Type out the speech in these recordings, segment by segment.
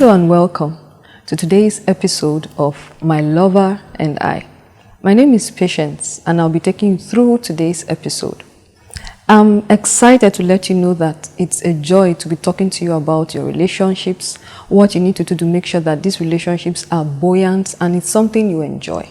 Hello and welcome to today's episode of My Lover and I. My name is Patience and I'll be taking you through today's episode. I'm excited to let you know that it's a joy to be talking to you about your relationships, what you need to do to make sure that these relationships are buoyant and it's something you enjoy.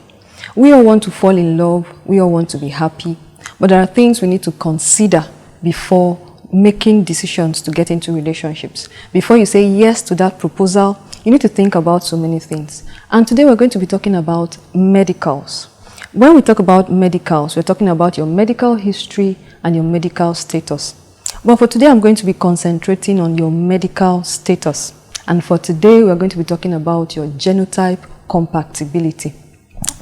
We all want to fall in love, we all want to be happy, but there are things we need to consider before making decisions to get into relationships. Before you say yes to that proposal, you need to think about so many things. And today we're going to be talking about medicals. When we talk about medicals, we're talking about your medical history and your medical status. But for today, I'm going to be concentrating on your medical status. And for today, we're going to be talking about your genotype compatibility.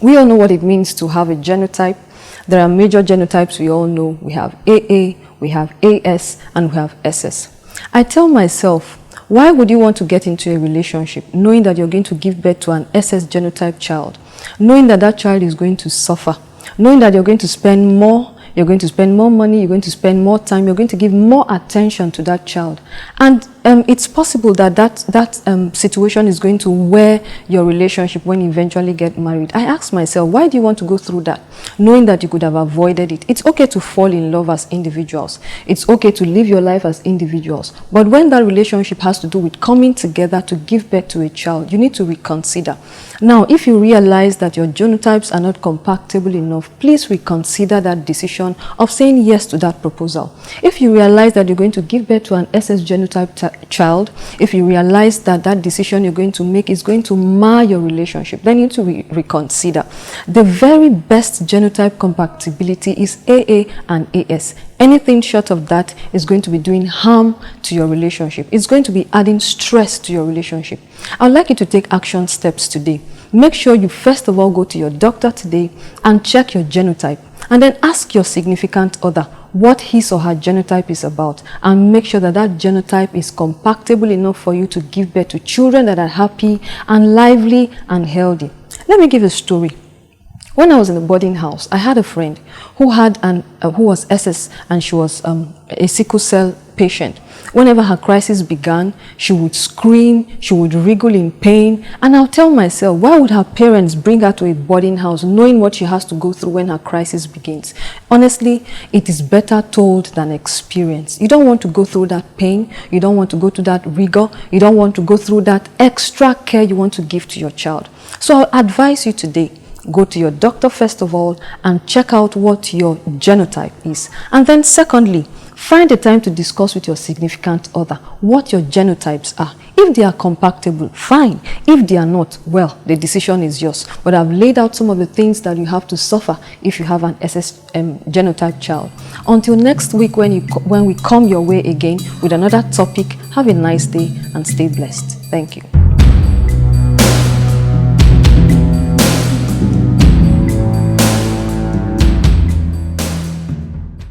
We all know what it means to have a genotype. There are major genotypes we all know. We have AA, we have AS, and we have SS. I tell myself, why would you want to get into a relationship knowing that you're going to give birth to an SS genotype child, knowing that that child is going to suffer, knowing that you're going to spend more, you're going to spend more money, you're going to spend more time, you're going to give more attention to that child. And it's possible that that situation is going to wear your relationship when you eventually get married. I ask myself, why do you want to go through that, knowing that you could have avoided it? It's okay to fall in love as individuals. It's okay to live your life as individuals. But when that relationship has to do with coming together to give birth to a child, you need to reconsider. Now, if you realize that your genotypes are not compatible enough, please reconsider that decision of saying yes to that proposal. If you realize that you're going to give birth to an SS genotype child, if you realize that that decision you're going to make is going to mar your relationship, then you need to reconsider. The very best genotype compatibility is AA and AS. Anything short of that is going to be doing harm to your relationship. It's going to be adding stress to your relationship. I'd like you to take action steps today. Make sure you first of all go to your doctor today and check your genotype, and then ask your significant other what his or her genotype is about, and make sure that that genotype is compatible enough for you to give birth to children that are happy and lively and healthy. Let me give a story. When I was in the boarding house, I had a friend who had who was SS, and she was a sickle cell patient. Whenever her crisis began, she would scream, she would wriggle in pain, and I'll tell myself, why would her parents bring her to a boarding house knowing what she has to go through when her crisis begins? Honestly, it is better told than experienced. You don't want to go through that pain, you don't want to go through that rigor, you don't want to go through that extra care you want to give to your child. So I'll advise you today, go to your doctor first of all and check out what your genotype is. And then secondly, find a time to discuss with your significant other what your genotypes are. If they are compatible, fine. If they are not, well, the decision is yours. But I've laid out some of the things that you have to suffer if you have an SS genotype child. Until next week when we come your way again with another topic, have a nice day and stay blessed. Thank you.